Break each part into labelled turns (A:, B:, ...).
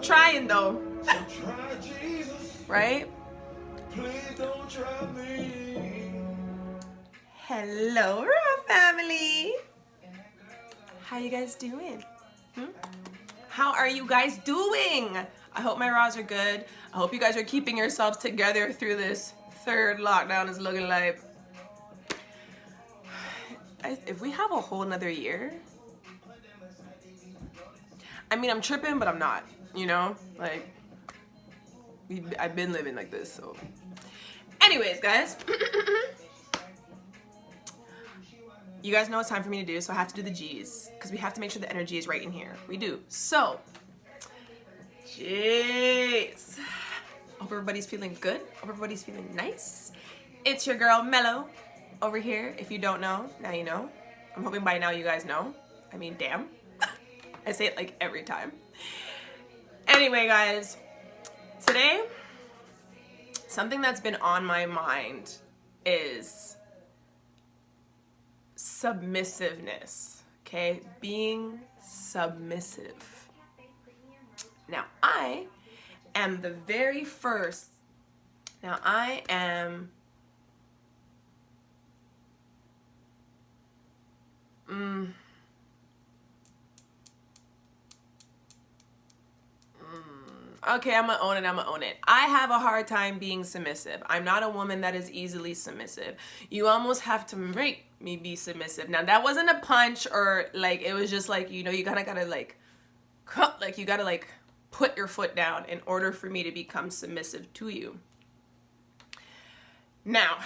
A: I'm trying though. Right?
B: Please don't try me.
A: Hello, Raw family. How you guys doing? How are you guys doing? I hope my Raws are good. I hope you guys are keeping yourselves together through this third lockdown is looking like. If we have a whole nother year, I mean, I'm tripping, but I'm not, you know? Like, I've been living like this, so. Anyways, guys. You guys know it's time for me to do, so I have to do the G's, because we have to make sure the energy is right in here. We do. So, G's. Hope everybody's feeling good. Hope everybody's feeling nice. It's your girl, MELO, over here. If you don't know, now you know. I'm hoping by now you guys know. I mean, damn. I say it like every time. Anyway, guys, today, something that's been on my mind is submissiveness, okay? Being submissive. Now, I am the very first, okay, I'm gonna own it. I have a hard time being submissive. I'm not a woman that is easily submissive. You almost have to make me be submissive. Now, that wasn't a punch or like, it was just like, you know, you gotta like you gotta like put your foot down in order for me to become submissive to you. Now,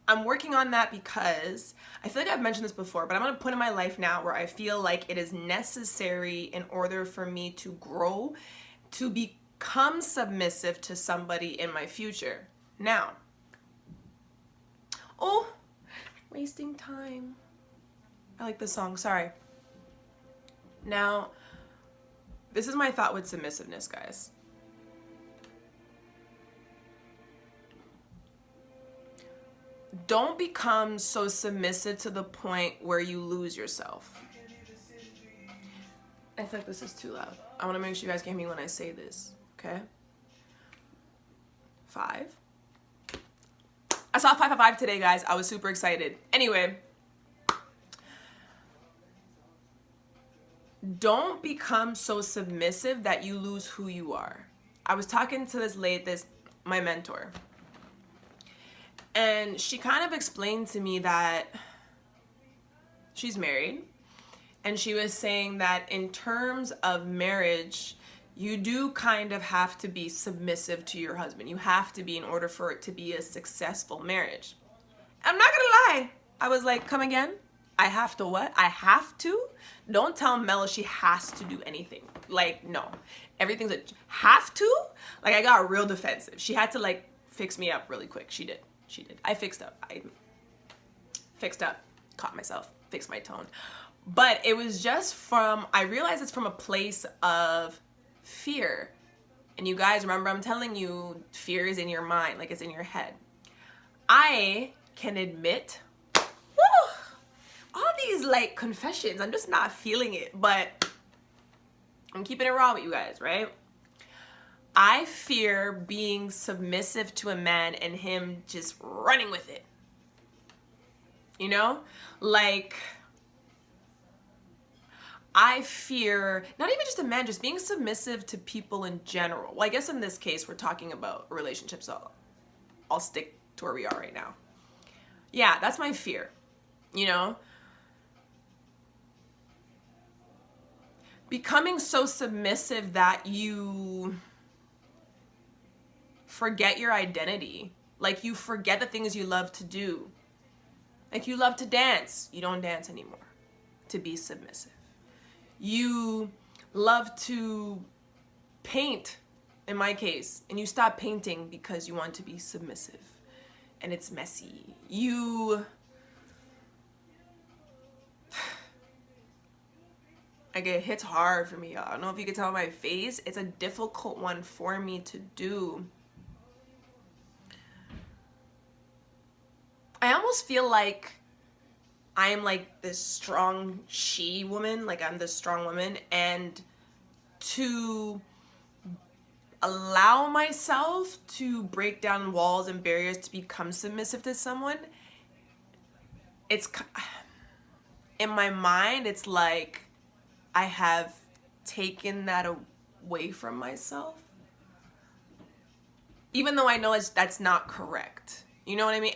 A: I'm working on that because I feel like I've mentioned this before, but I'm at a point in my life now where I feel like it is necessary in order for me to grow, to become submissive to somebody in my future. Now, wasting time. I like this song, sorry. Now, this is my thought with submissiveness, guys. Don't become so submissive to the point where you lose yourself. I feel like this is too loud. I want to make sure you guys can hear me when I say this, okay? 5. I saw 555 today, guys. I was super excited. Anyway, don't become so submissive that you lose who you are. I was talking to my mentor. And she kind of explained to me that she's married. And she was saying that in terms of marriage, you do kind of have to be submissive to your husband. You have to be in order for it to be a successful marriage. I'm not gonna lie. I was like, come again? I have to what? I have to? Don't tell Mel she has to do anything. Like, no. Everything's a have to? Like, I got real defensive. She had to like fix me up really quick. She did. I fixed up. Caught myself, fixed my tone. But it was just I realized it's from a place of fear. And you guys remember, I'm telling you, fear is in your mind, like it's in your head. I can admit, all these like confessions, I'm just not feeling it, but I'm keeping it raw with you guys, right? I fear being submissive to a man and him just running with it. You know? Like, I fear, not even just a man, just being submissive to people in general. Well, I guess in this case, we're talking about relationships, so I'll stick to where we are right now. Yeah, that's my fear, you know? Becoming so submissive that you forget your identity. Like, you forget the things you love to do. Like, you love to dance. You don't dance anymore to be submissive. You love to paint, in my case, and you stop painting because you want to be submissive. And it's messy. Like, it hits hard for me, y'all. I don't know if you can tell by my face. It's a difficult one for me to do. I almost feel like I am like this strong she woman, like I'm this strong woman, and to allow myself to break down walls and barriers to become submissive to someone, it's in my mind, it's like I have taken that away from myself, even though I know that's not correct. You know what I mean?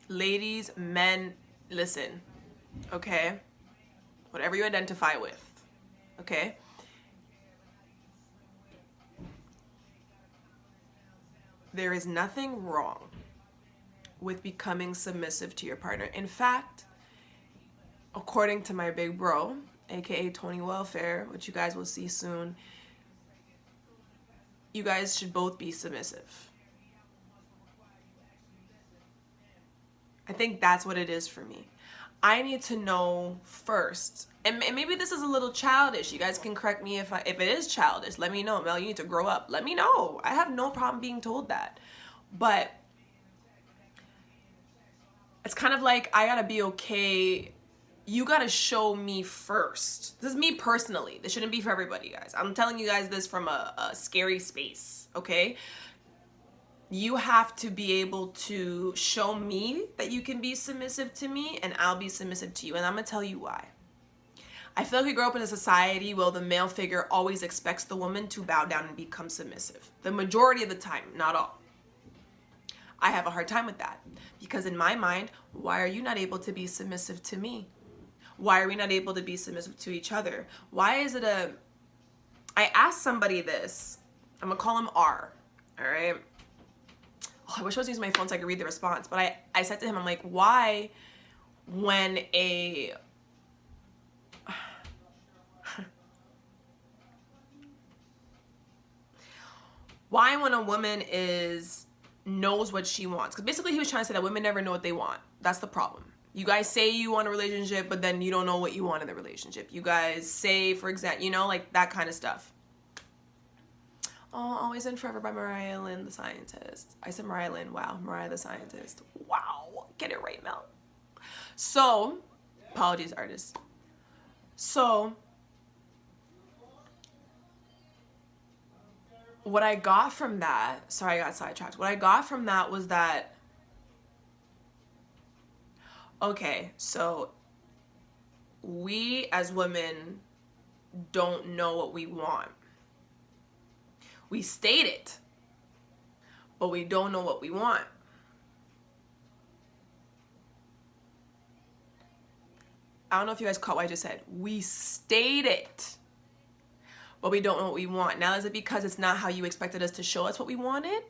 A: Ladies, men, listen, okay? Whatever you identify with, okay? There is nothing wrong with becoming submissive to your partner. In fact, according to my big bro, aka Tony Welfare, which you guys will see soon, you guys should both be submissive. I think that's what it is for me. I need to know first, and maybe this is a little childish. You guys can correct me if it is childish. Let me know. Mel, you need to grow up. Let me know. I have no problem being told that. But it's kind of like I gotta be okay. You gotta show me first. This is me personally. This shouldn't be for everybody, guys. I'm telling you guys this from a scary space, okay? You have to be able to show me that you can be submissive to me, and I'll be submissive to you. And I'm gonna tell you why. I feel like we grow up in a society where the male figure always expects the woman to bow down and become submissive. The majority of the time, not all. I have a hard time with that because in my mind, why are you not able to be submissive to me? Why are we not able to be submissive to each other? Why is it I asked somebody this. I'm gonna call him R, all right? Oh, I wish I was using my phone so I could read the response, but I said to him, I'm like, why when a woman knows what she wants? Because basically he was trying to say that women never know what they want. That's the problem. You guys say you want a relationship, but then you don't know what you want in the relationship. You guys say, for example, you know, like that kind of stuff. Oh, Always and Forever by Mariah Lynn, the scientist. I said Mariah Lynn. Wow, Mariah the scientist. Wow, get it right, Mel. So, apologies, artist. So, what I got from that, sorry, I got sidetracked. What I got from that was that, okay, so we as women don't know what we want. We state it, but we don't know what we want. I don't know if you guys caught what I just said. We state it, but we don't know what we want. Now, is it because it's not how you expected us to show us what we wanted?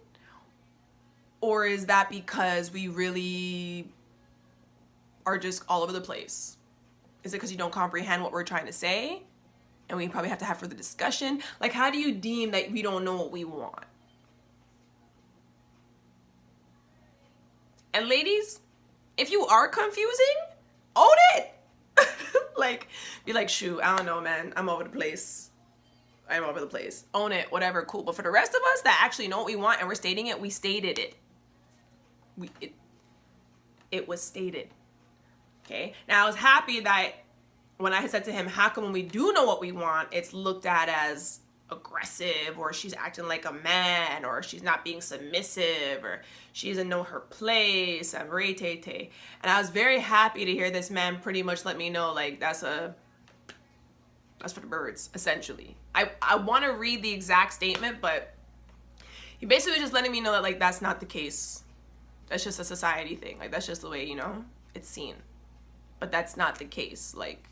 A: Or is that because we really are just all over the place? Is it because you don't comprehend what we're trying to say? And we probably have to have further discussion. Like, how do you deem that we don't know what we want? And ladies, if you are confusing, own it. Like, be like, shoot, I don't know, man. I'm over the place. Own it, whatever, cool. But for the rest of us that actually know what we want and we're stating it, we stated it. It was stated. Okay? Now, I was happy that when I had said to him, how come when we do know what we want, it's looked at as aggressive, or she's acting like a man, or she's not being submissive, or she doesn't know her place, and re-te-te. And I was very happy to hear this man pretty much let me know, like, that's for the birds, essentially. I want to read the exact statement, but he basically was just letting me know that, like, that's not the case. That's just a society thing. Like, that's just the way, you know, it's seen. But that's not the case. Like,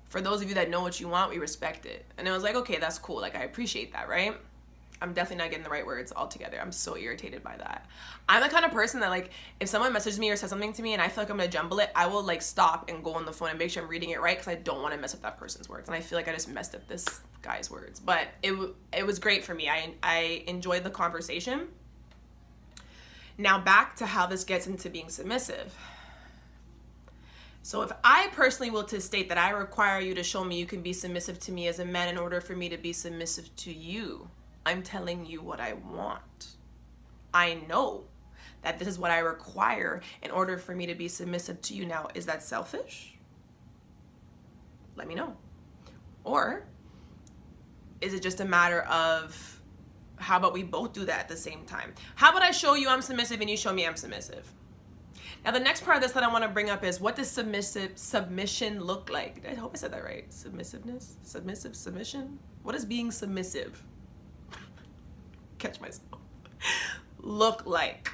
A: for those of you that know what you want, we respect it. And it was like, okay, that's cool. Like, I appreciate that, right? I'm definitely not getting the right words altogether. I'm so irritated by that. I'm the kind of person that, like, if someone messages me or says something to me and I feel like I'm gonna jumble it, I will, like, stop and go on the phone and make sure I'm reading it right, because I don't want to mess up that person's words. And I feel like I just messed up this guy's words. But it was great for me. I enjoyed the conversation. Now back to how this gets into being submissive. So if I personally will to state that I require you to show me you can be submissive to me as a man in order for me to be submissive to you, I'm telling you what I want. I know that this is what I require in order for me to be submissive to you. Now, is that selfish? Let me know. Or is it just a matter of, how about we both do that at the same time? How about I show you I'm submissive and you show me I'm submissive? Now the next part of this that I want to bring up is, what does submission look like? I hope I said that right. Submission? What does being submissive, catch myself, look like?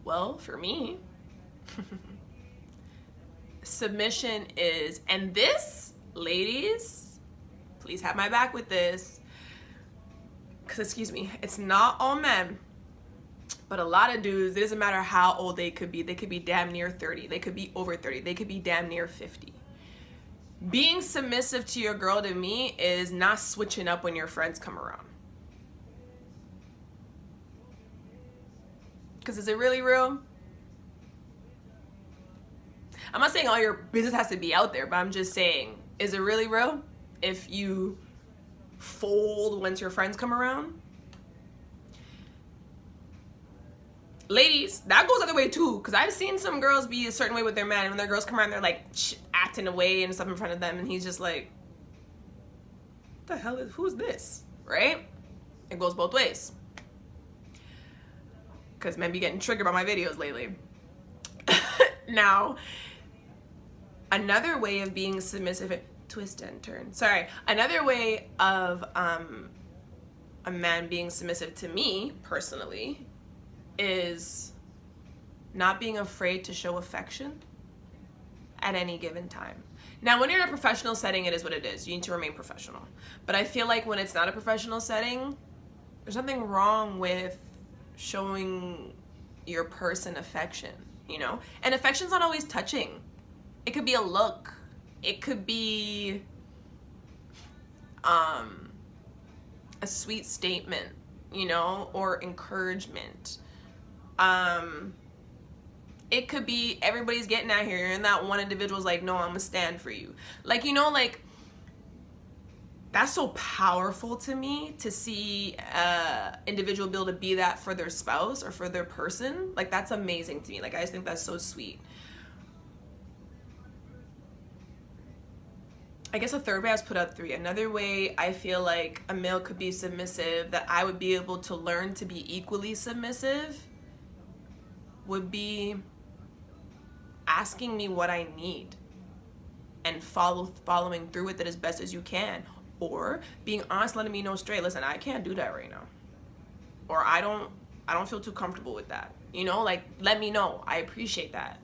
A: Well, for me, submission is, and this, ladies, please have my back with this, because, excuse me, it's not all men, but a lot of dudes, it doesn't matter how old they could be damn near 30, they could be over 30, they could be damn near 50. Being submissive to your girl, to me, is not switching up when your friends come around. Because is it really real? I'm not saying all your business has to be out there, but I'm just saying, is it really real if you fold once your friends come around? Ladies, that goes the other way too, because I've seen some girls be a certain way with their man, and when their girls come around, they're like acting away and stuff in front of them, and he's just like, what the hell is, who's this, right? It goes both ways, because men be getting triggered by my videos lately. Now, another way of being submissive, twist and turn, sorry, another way of a man being submissive to me personally is not being afraid to show affection at any given time. Now, when you're in a professional setting, it is what it is. You need to remain professional. But I feel like when it's not a professional setting, there's nothing wrong with showing your person affection, you know? And affection's not always touching. It could be a look. It could be a sweet statement, you know, or encouragement. It could be everybody's getting out here and that one individual's like, no, I'm gonna stand for you. Like, you know, like, that's so powerful to me, to see individual be able to be that for their spouse or for their person. Like, that's amazing to me. Like, I just think that's so sweet. I guess a third way, I was put out three. Another way I feel like a male could be submissive, that I would be able to learn to be equally submissive, would be asking me what I need and following through with it as best as you can, or being honest, letting me know straight, listen, I can't do that right now, or I don't feel too comfortable with that, you know, like, let me know. I appreciate that.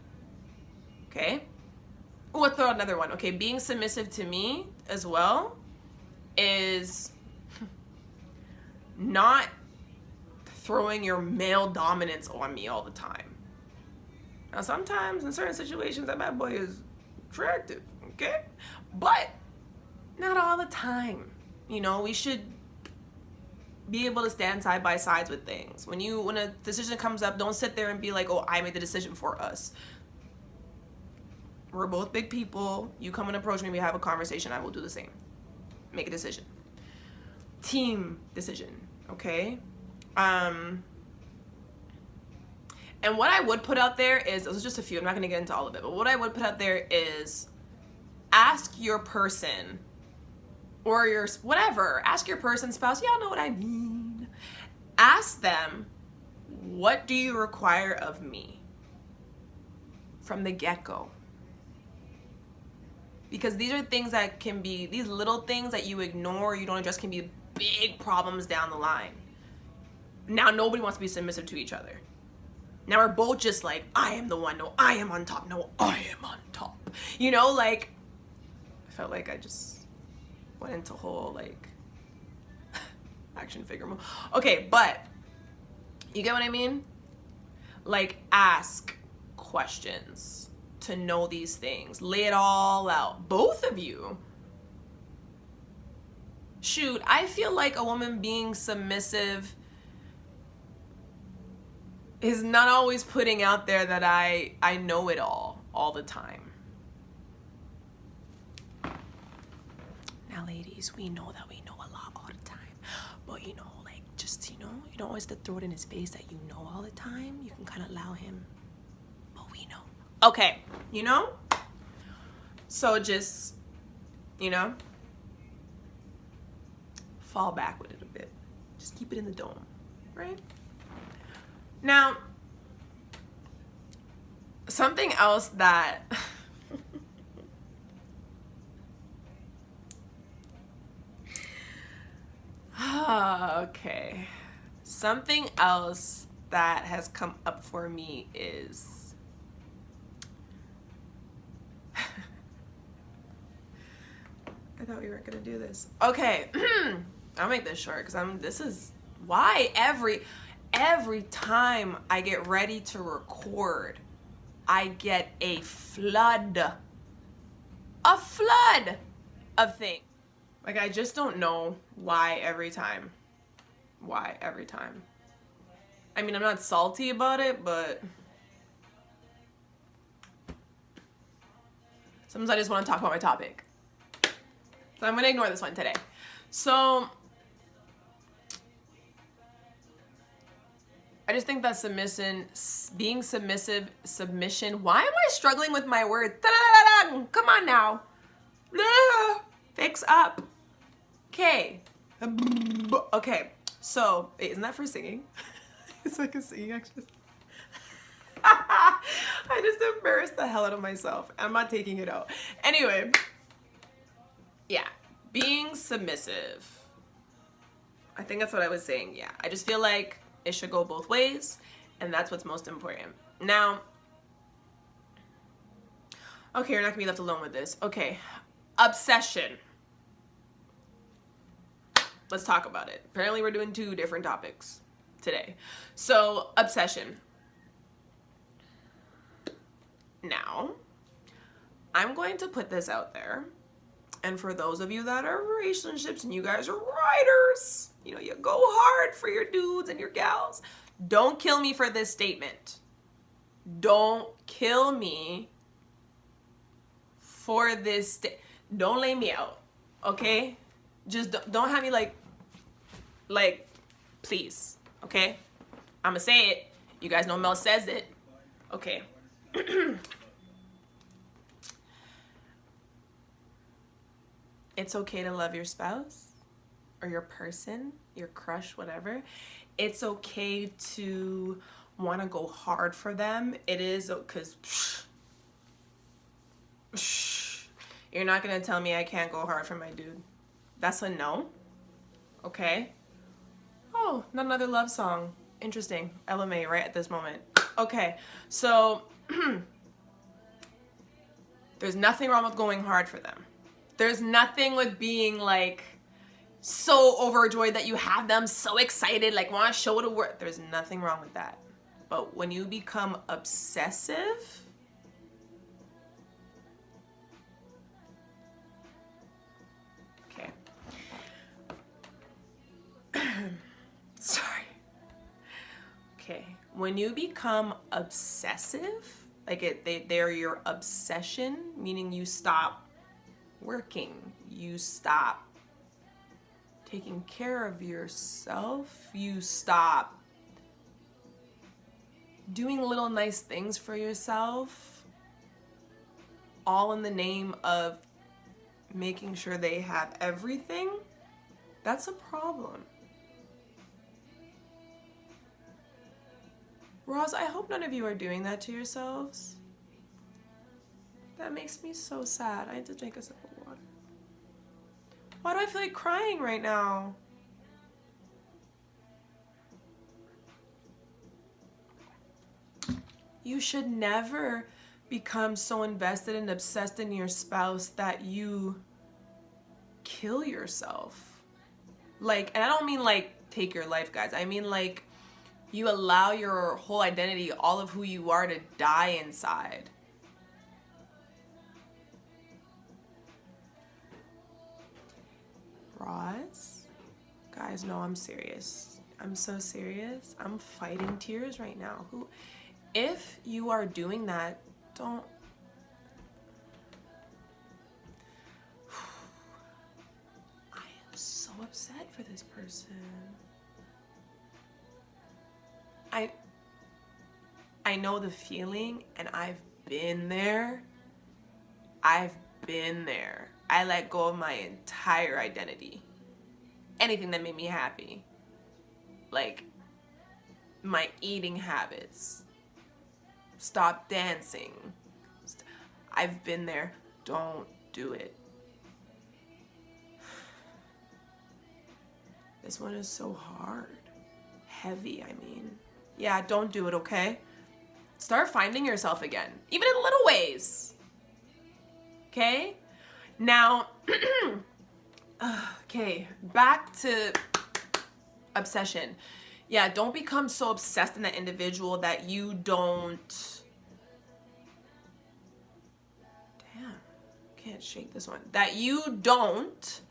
A: Okay. Oh, I'll throw out another one. Okay, being submissive to me as well is not throwing your male dominance on me all the time. Now, sometimes in certain situations, that bad boy is attractive, okay? But not all the time. You know, we should be able to stand side by sides with things. When a decision comes up, don't sit there and be like, oh, I made the decision for us. We're both big people. You come and approach me, we have a conversation, I will do the same. Make a decision. Team decision, okay? And what I would put out there is, those are just a few, I'm not gonna get into all of it, but what I would put out there is, ask your person, or your, whatever, ask your person, spouse, y'all know what I mean. Ask them, what do you require of me? From the get-go. Because these are things that can be, these little things that you ignore, you don't address, can be big problems down the line. Now nobody wants to be submissive to each other. Now we're both just like, I am the one, no, I am on top, no, I am on top. You know, like, I felt like I just went into whole, like, action figure mode. Okay, but, you get what I mean? Like, ask questions to know these things. Lay it all out. Both of you. Shoot, I feel like a woman being submissive is not always putting out there that I know it all the time. Now, ladies, we know that we know a lot all the time. But, you know, like, just, you know, you don't always have to throw it in his face that you know all the time. You can kind of allow him. But we know. Okay, you know? So just, you know, fall back with it a bit. Just keep it in the dome, right? Now, something else that okay. Something else that has come up for me is I thought we weren't gonna do this. Okay, I'll make this short because this is why every time I get ready to record, I get a flood of things. Like, I just don't know why every time. Why every time? I mean, I'm not salty about it, but sometimes I just want to talk about my topic. So I'm going to ignore this one today. So I just think that being submission. Why am I struggling with my words? Come on now. Fix up. Okay. Okay. So, wait, isn't that for singing? It's like a singing exercise. I just embarrassed the hell out of myself. I'm not taking it out. Anyway. Yeah. Being submissive. I think that's what I was saying. Yeah. I just feel like it should go both ways, and that's what's most important. Now, okay, you're not gonna be left alone with this. Okay, obsession. Let's talk about it. Apparently we're doing 2 different topics today. So, obsession. Now, I'm going to put this out there, and for those of you that are in relationships and you guys are writers, you know, you go hard for your dudes and your gals. Don't kill me for this statement. Don't kill me for this. Don't lay me out, okay? Just don't have me like, please, okay? I'm gonna say it. You guys know Mel says it. Okay. It's okay to love your spouse or your person, your crush, whatever. It's okay to want to go hard for them. It is, because you're not going to tell me I can't go hard for my dude. That's a no. Okay. Oh, not another love song. Interesting. LMA right at this moment. Okay. So there's nothing wrong with going hard for them. There's nothing with being like so overjoyed that you have them so excited, like want to show the world. There's nothing wrong with that. But when you become obsessive, okay. Sorry. Okay. When you become obsessive, like they're your obsession, meaning you stop working, you stop taking care of yourself, you stop doing little nice things for yourself, all in the name of making sure they have everything, that's a problem. Roz, I hope none of you are doing that to yourselves. That makes me so sad. I had to drink a sip of water. Why do I feel like crying right now? You should never become so invested and obsessed in your spouse that you kill yourself. Like, and I don't mean like take your life, guys. I mean like you allow your whole identity, all of who you are, to die inside. Roz, guys, no, I'm serious. I'm so serious. I'm fighting tears right now. If you are doing that, don't. I am so upset for this person. I know the feeling, and I've been there. I've been there. I let go of my entire identity. Anything that made me happy. Like my eating habits. Stop dancing. I've been there. Don't do it. This one is so hard. Heavy, I mean. Yeah, don't do it, okay? Start finding yourself again. Even in little ways. Okay? Now, okay, back to obsession. Yeah, don't become so obsessed in that individual that you don't... Damn, can't shake this one. That you don't...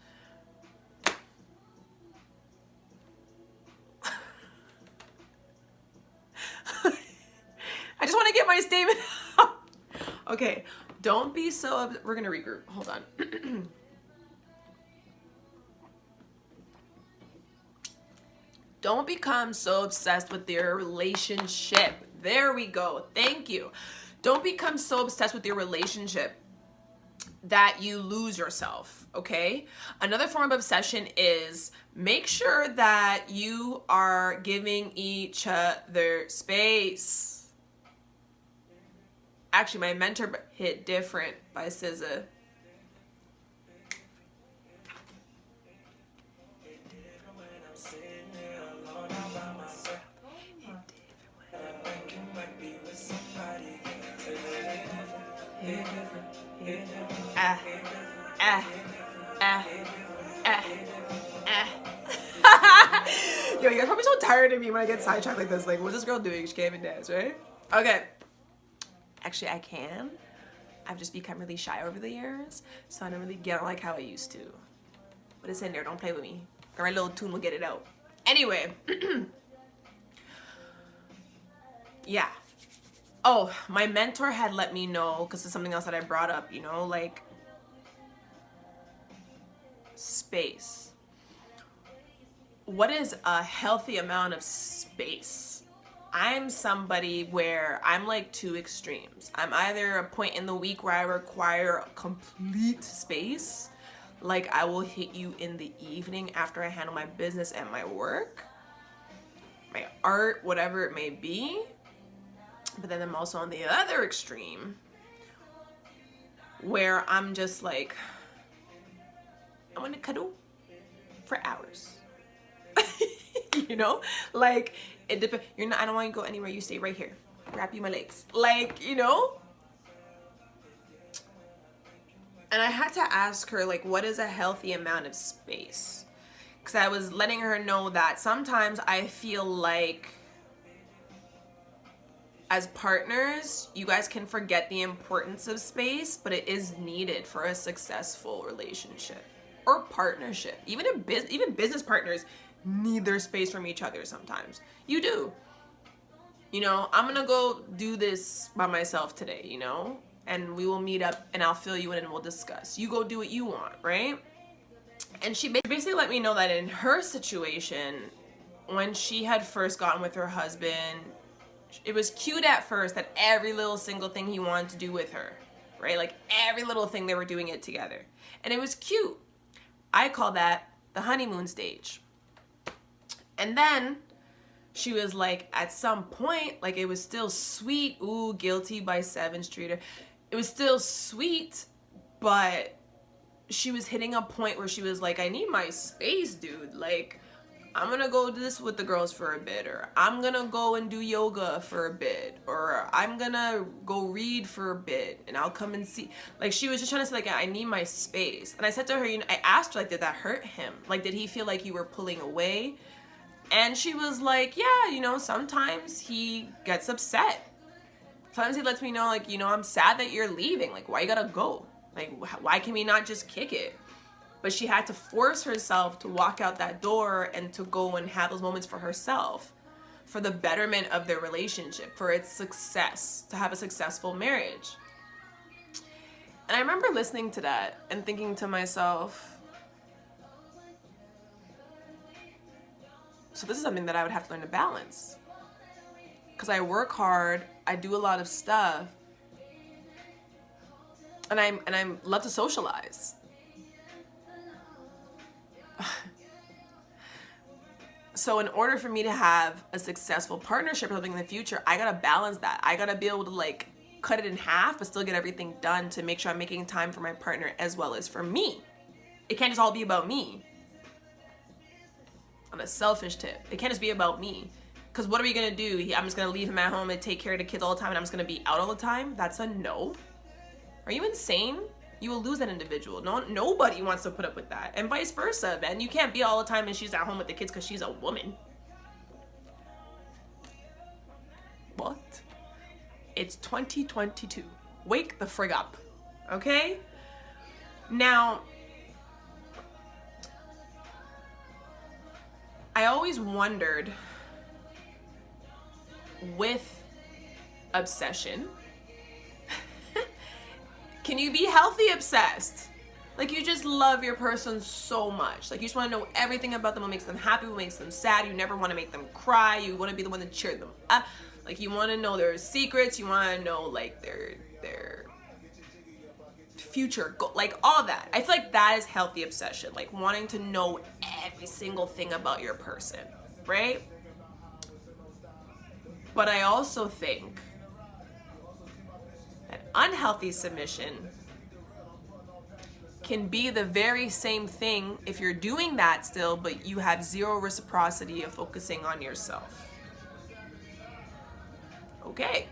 A: I just want to get my statement out. Okay, don't be so... We're going to regroup. Hold on. Don't become so obsessed with your relationship. There we go. Thank you. Don't become so obsessed with your relationship that you lose yourself, okay? Another form of obsession is make sure that you are giving each other space. Actually, my mentor hit different by SZA. Yo, you guys probably so tired of me when I get sidetracked like this. Like, what's this girl doing? She can't even dance, right? Okay. Actually, I can. I've just become really shy over the years, so I don't really get like how I used to. But it's in there. Don't play with me. Or my little tune will get it out. Anyway. Yeah. Oh, my mentor had let me know, because it's something else that I brought up, you know, like space. What is a healthy amount of space? I'm somebody where I'm like two extremes. I'm either a point in the week where I require complete space, like I will hit you in the evening after I handle my business and my work, my art, whatever it may be. But then I'm also on the other extreme where I'm just like, I want to cuddle for hours. You know, like it depends. You're not. I don't want you to go anywhere. You stay right here. Wrap you my legs. Like, you know. And I had to ask her, like, what is a healthy amount of space? Because I was letting her know that sometimes I feel like as partners, you guys can forget the importance of space, but it is needed for a successful relationship or partnership. Even business partners need their space from each other sometimes. You do. You know, I'm gonna go do this by myself today, you know? And we will meet up and I'll fill you in and we'll discuss. You go do what you want, right? And she basically let me know that in her situation, when she had first gotten with her husband, it was cute at first that every little single thing he wanted to do with her, right? Like every little thing, they were doing it together. And it was cute. I call that the honeymoon stage. And then she was like, at some point, like it was still sweet. Ooh, guilty by 7th Streeter. It was still sweet, but she was hitting a point where she was like, I need my space, dude. Like, I'm gonna go do this with the girls for a bit, or I'm gonna go and do yoga for a bit, or I'm gonna go read for a bit and I'll come and see. Like, she was just trying to say, like, I need my space. And I said to her, you know, I asked her, like, did that hurt him? Like, did he feel like you were pulling away? And she was like, yeah, you know, sometimes he gets upset. Sometimes he lets me know, like, you know, I'm sad that you're leaving. Like, why you gotta go? Like, why can we not just kick it? But she had to force herself to walk out that door and to go and have those moments for herself, for the betterment of their relationship, for its success, to have a successful marriage. And I remember listening to that and thinking to myself, so this is something that I would have to learn to balance. Because I work hard, I do a lot of stuff, and I'm love to socialize. So in order for me to have a successful partnership or something in the future, I gotta balance that. I gotta be able to like cut it in half, but still get everything done to make sure I'm making time for my partner as well as for me. It can't just all be about me. On a selfish tip, it can't just be about me. Because what are we gonna do? I'm just gonna leave him at home and take care of the kids all the time, and I'm just gonna be out all the time? That's a no. Are you insane? You will lose that individual. Nobody wants to put up with that. And vice versa, man. You can't be all the time and she's at home with the kids because she's a woman. What? It's 2022. Wake the frig up. Okay? Now, I always wondered with obsession, can you be healthy obsessed? Like you just love your person so much. Like you just want to know everything about them, what makes them happy, what makes them sad. You never want to make them cry. You want to be the one to cheer them up. Like you want to know their secrets. You want to know like their future goal, like all that. I feel like that is healthy obsession. Like wanting to know every single thing about your person, right? But I also think that unhealthy submission can be the very same thing if you're doing that still, but you have zero reciprocity of focusing on yourself. Okay.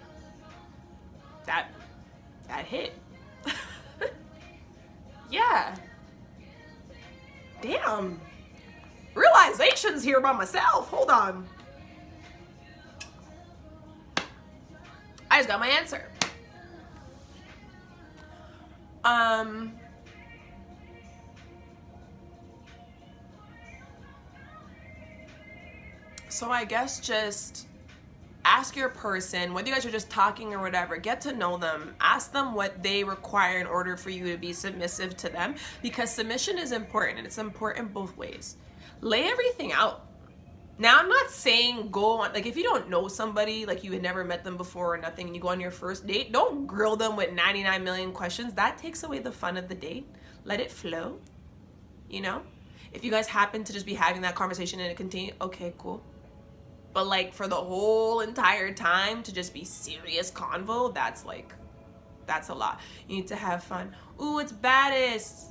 A: That hit. Yeah. Damn. Realizations here by myself. Hold on. I just got my answer. So I guess just ask your person, whether you guys are just talking or whatever, get to know them. Ask them what they require in order for you to be submissive to them, because submission is important and it's important both ways. Lay everything out. Now, I'm not saying go on, like if you don't know somebody, like you had never met them before or nothing, and you go on your first date, don't grill them with 99 million questions. That takes away the fun of the date. Let it flow, you know? If you guys happen to just be having that conversation and it continue, okay, cool. But like for the whole entire time to just be serious convo, that's a lot. You need to have fun. Ooh, it's baddest.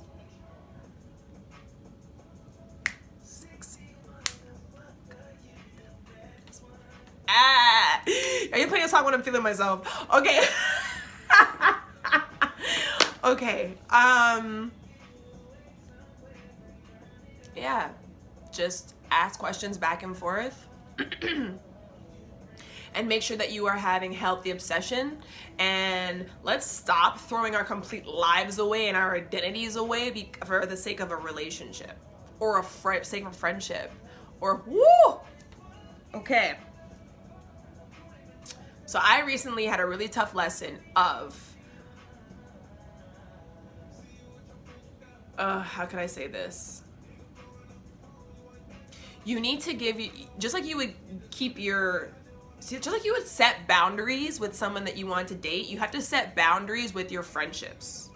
A: Ah, are you playing a song when I'm feeling myself? Okay. Okay. Yeah. Just ask questions back and forth. And make sure that you are having healthy obsession, and let's stop throwing our complete lives away and our identities away for the sake of a relationship or sake of a friendship or woo. Okay. So I recently had a really tough lesson of, how can I say this? You need to give you, just like you would set boundaries with someone that you want to date, you have to set boundaries with your friendships,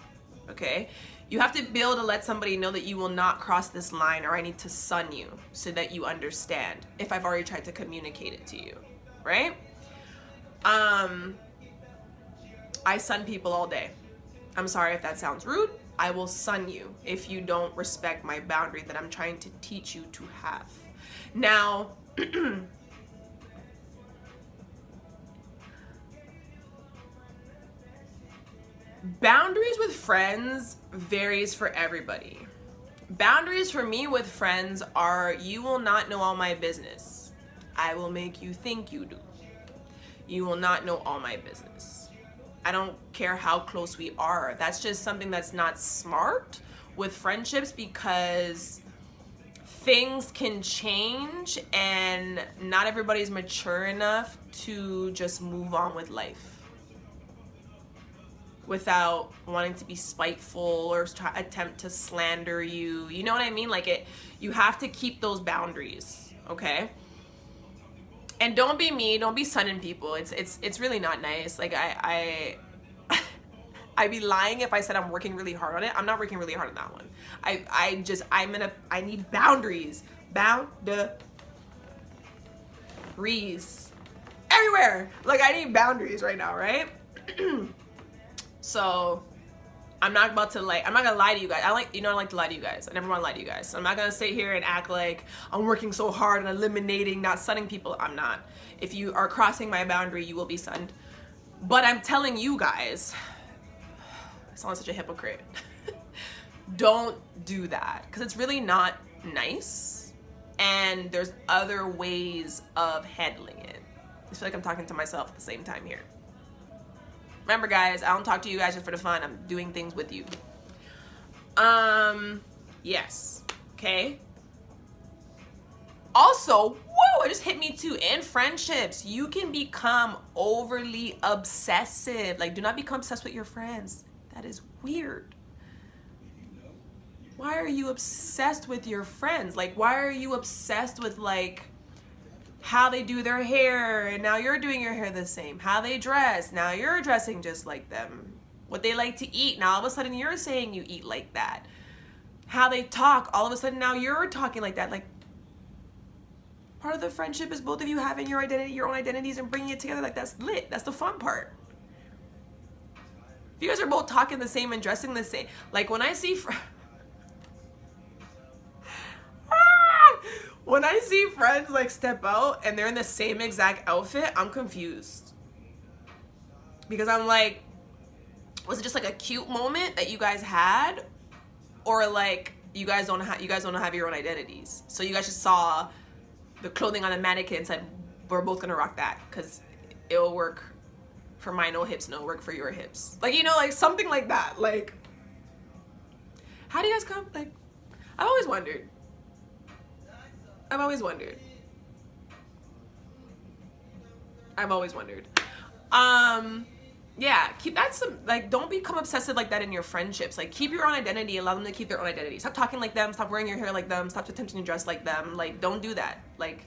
A: okay? You have to be able to let somebody know that you will not cross this line, or I need to sun you so that you understand if I've already tried to communicate it to you, right? I sun people all day. I'm sorry if that sounds rude. I will sun you if you don't respect my boundary that I'm trying to teach you to have. Now, boundaries with friends varies for everybody. Boundaries for me with friends are, you will not know all my business. I will make you think you do. You will not know all my business. I don't care how close we are. That's just something that's not smart with friendships, because things can change and not everybody's mature enough to just move on with life without wanting to be spiteful or attempt to slander you. You know what I mean? Like you have to keep those boundaries, okay? And don't be me, don't be sunning people. It's really not nice. Like I I'd be lying if I said I'm working really hard on it. I'm not working really hard on that one. I need boundaries. Boundaries. Everywhere. Like, I need boundaries right now, right? So I'm not gonna lie to you guys. I like to lie to you guys. I never want to lie to you guys. So I'm not gonna sit here and act like I'm working so hard and eliminating, not sunning people. I'm not. If you are crossing my boundary, you will be sunned. But I'm telling you guys, I sound like such a hypocrite. Don't do that, because it's really not nice, and there's other ways of handling it. I feel like I'm talking to myself at the same time here. Remember, guys, I don't talk to you guys just for the fun. I'm doing things with you. Yes. Okay. Also, whoa, it just hit me too. In friendships, you can become overly obsessive. Like, do not become obsessed with your friends. That is weird. Why are you obsessed with your friends? Like, why are you obsessed with, like, how they do their hair, and now you're doing your hair the same? How they dress, now you're dressing just like them. What they like to eat, now all of a sudden you're saying you eat like that. How they talk, all of a sudden now you're talking like that. Like, part of the friendship is both of you having your identity, your own identities, and bringing it together. Like, that's lit. That's the fun part. If you guys are both talking the same and dressing the same, like, when I see when I see friends like step out and they're in the same exact outfit, I'm confused. Because I'm like, was it just like a cute moment that you guys had? Or like you guys don't have your own identities? So you guys just saw the clothing on the mannequin and said, we're both gonna rock that because it'll work for my no hips, no work for your hips. Like, you know, like something like that. Like, how do you guys come? Like, I've always wondered. Yeah, keep that don't become obsessive like that in your friendships. Like, keep your own identity, allow them to keep their own identity. Stop talking like them, stop wearing your hair like them, stop attempting to dress like them. Like, don't do that. Like,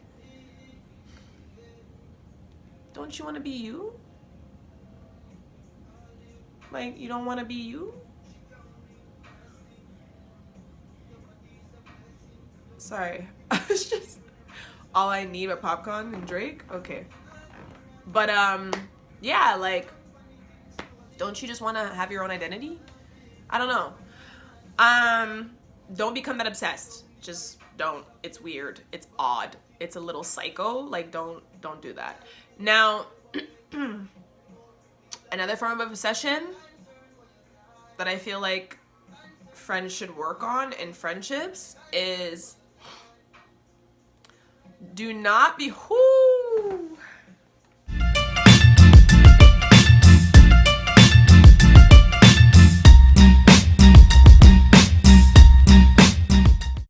A: don't you want to be you? Like, you don't want to be you? Sorry. It's just all I need but popcorn and Drake. Okay. But yeah, like, don't you just want to have your own identity? I don't know. Don't become that obsessed. Just don't. It's weird. It's odd. It's a little psycho. Like, don't do that. Now, another form of obsession that I feel like friends should work on in friendships is do not be